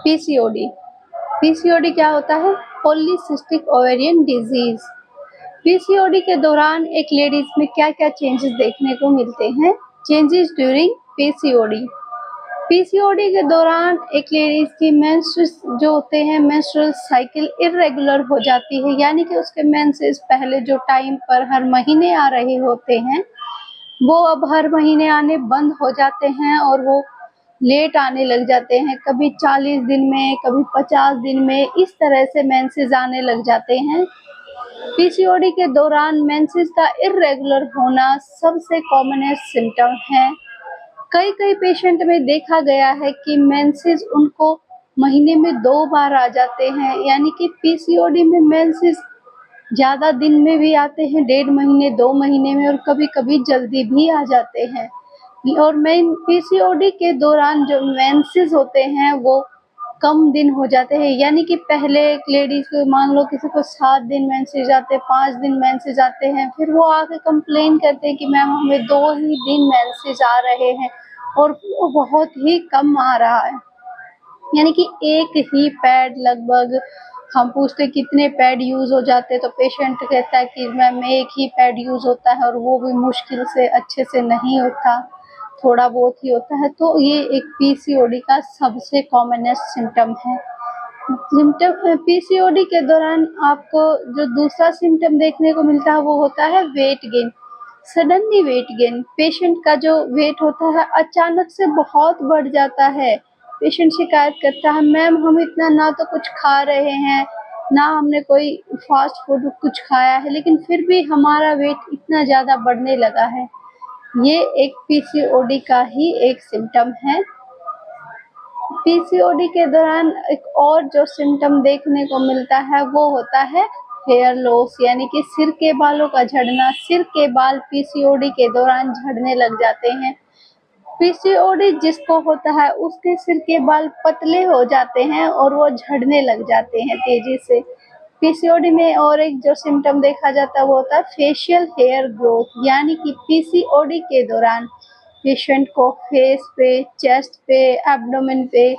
PCOD. PCOD क्या होता है? Polycystic ovarian disease. पीसीओडी के दौरान एक लेडीज में क्या-क्या चेंजेस देखने को मिलते हैं? Changes during PCOD. पीसीओडी के दौरान एक लेडीज की मेंस्ट्रुअस जो होते हैं मेंस्ट्रुअल साइकिल इर्रेगुलर हो जाती है, यानी कि उसके मेंसेस पहले जो टाइम पर हर महीने आ रहे होते हैं वो अब हर महीने आने बंद हो जाते हैं और वो लेट आने लग जाते हैं। कभी 40 दिन में, कभी 50 दिन में, इस तरह से मेंसेस आने लग जाते हैं। पीसीओडी के दौरान मेंसेस का इर्रेगुलर होना सबसे कॉमनेस्ट सिम्टम है। कई पेशेंट में देखा गया है कि मेंसेस उनको महीने में 2 बार आ जाते हैं, यानी कि पीसीओडी में मेंसेस ज़्यादा दिन में भी आते हैं, 1.5 महीने, 2 महीने में, और कभी-कभी जल्दी भी आ जाते हैं। और मेन पीसीओडी के दौरान जो मेंसेस होते हैं वो कम दिन हो जाते हैं, यानी कि पहले एक लेडीज को मान लो किसी को 7 दिन मेंसेस आते हैं, 5 दिन मेंसेस आते हैं, फिर वो आके कंप्लेन करते हैं कि मैम हमें 2 ही दिन मेंसेस आ रहे हैं और वो बहुत ही कम आ रहा है। यानी कि एक ही पैड लगभग, हम पूछते कितने पैड यूज़ हो जाते हैं तो पेशेंट कहता है कि मैम एक ही पैड यूज़ होता है और वो भी मुश्किल से अच्छे से नहीं होता, थोड़ा बहुत ही होता है। तो ये एक पीसीओडी का सबसे कॉमनेस्ट सिम्टम है। सिम्टम पीसीओडी के दौरान आपको जो दूसरा सिम्टम देखने को मिलता है वो होता है weight gain. Suddenly weight gain, patient का जो वेट होता है अचानक से बहुत बढ़ जाता है। पेशेंट शिकायत करता है मैम हम इतना ना तो कुछ खा रहे हैं, ना हमने कोई फास्ट फूड कुछ खाया है, लेकिन फिर भी हमारा वेट इतना ज़्यादा बढ़ने लगा है। ये एक पीसीओडी का ही एक सिम्टम है। पीसीओडी के दौरान एक और जो सिम्टम देखने को मिलता है वो होता है हेयर लॉस, यानी कि सिर के बालों का झड़ना। सिर के बाल पीसीओडी के दौरान झड़ने लग जाते हैं। पीसीओडी जिसको होता है उसके सिर के बाल पतले हो जाते हैं और वो झड़ने लग जाते हैं तेजी से। पीसीओडी में और एक जो सिम्टम देखा जाता है वो होता है फेशियल हेयर ग्रोथ, यानी कि पीसीओडी के दौरान पेशेंट को फेस पे, चेस्ट पे, एब्डोमेन पे,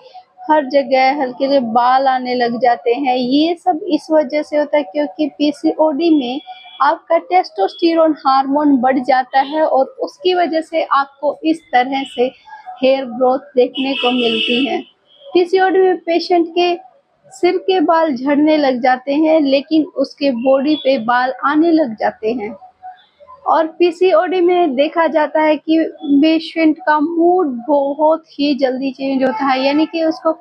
हर जगह हल्के से बाल आने लग जाते हैं। ये सब इस वजह से होता है क्योंकि पीसीओडी में आपका टेस्टोस्टेरोन हार्मोन बढ़ जाता है और उसकी वजह से आपको इस तरह से हेयर ग्रोथ देखने को मिलती है। पीसीओडी में पेशेंट के सिर के बाल झड़ने लग जाते हैं, लेकिन उसके बॉडी पे बाल आने लग जाते हैं। और पीसीओडी में देखा जाता है कि पेशेंट का मूड बहुत ही जल्दी चेंज होता है, यानी कि उसको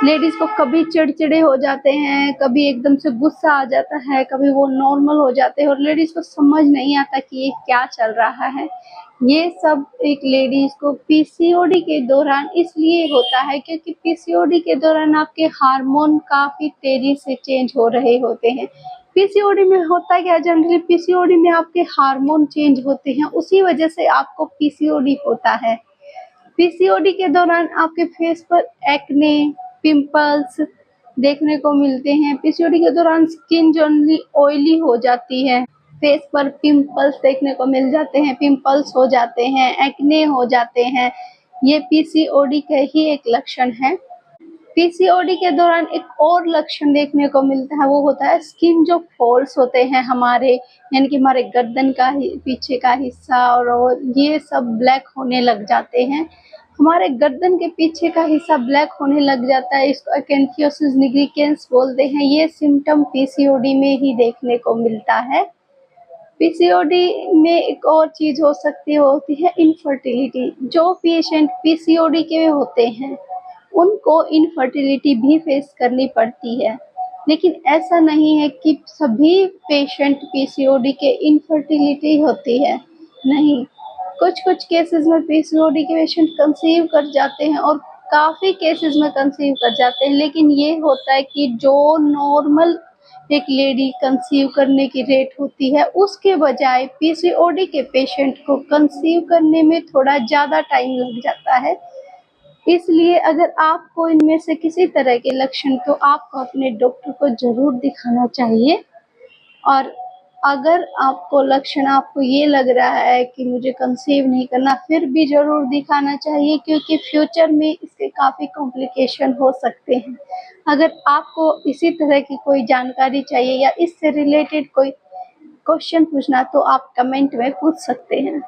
लेडीज को कभी चिड़चिड़े हो जाते हैं, कभी एकदम से गुस्सा आ जाता है, कभी वो नॉर्मल हो जाते हैं और लेडीज को समझ नहीं आता कि ये क्या चल रहा है। ये सब एक लेडीज को पीसीओडी के दौरान इसलिए होता है क्योंकि पीसीओडी के दौरान आपके हार्मोन काफ़ी तेज़ी से चेंज हो रहे होते हैं। पीसीओडी में होता क्या, जनरली पीसीओडी में आपके हार्मोन चेंज होते हैं, उसी वजह से आपको पीसीओडी होता है। पीसीओडी के दौरान आपके फेस पर एक्ने, पिंपल्स देखने को मिलते हैं। पीसीओडी के दौरान स्किन जनरली ऑयली हो जाती है, फेस पर पिंपल्स देखने को मिल जाते हैं, पिंपल्स हो जाते हैं, एक्ने हो जाते हैं। ये पीसीओडी का ही एक लक्षण है। पीसीओडी के दौरान एक और लक्षण देखने को मिलता है वो होता है स्किन जो फॉल्स होते हैं हमारे, यानी कि हमारे गर्दन का पीछे का हिस्सा और ये सब ब्लैक होने लग जाते हैं। हमारे गर्दन के पीछे का हिस्सा ब्लैक होने लग जाता है, इसको अकेंथियोसिस निग्रिकेंस बोलते हैं। ये सिम्टम पीसीओडी में ही देखने को मिलता है। पीसीओडी में एक और चीज़ हो सकती है, वो होती है इनफर्टिलिटी। जो पेशेंट पीसीओडी के होते हैं उनको इनफर्टिलिटी भी फेस करनी पड़ती है, लेकिन ऐसा नहीं है कि सभी पेशेंट पीसीओडी के इनफर्टिलिटी होती है। नहीं, कुछ केसेस में पीसीओडी के पेशेंट कंसीव कर जाते हैं और काफ़ी केसेस में कंसीव कर जाते हैं, लेकिन ये होता है कि जो नॉर्मल एक लेडी कंसीव करने की रेट होती है उसके बजाय पीसीओडी के पेशेंट को कंसीव करने में थोड़ा ज़्यादा टाइम लग जाता है। इसलिए अगर आपको इनमें से किसी तरह के लक्षण तो आपको अपने डॉक्टर को ज़रूर दिखाना चाहिए। और अगर आपको लक्षण आपको ये लग रहा है कि मुझे कंसीव नहीं करना, फिर भी ज़रूर दिखाना चाहिए, क्योंकि फ्यूचर में इसके काफ़ी कॉम्प्लिकेशन हो सकते हैं। अगर आपको इसी तरह की कोई जानकारी चाहिए या इससे रिलेटेड कोई क्वेश्चन पूछना, तो आप कमेंट में पूछ सकते हैं।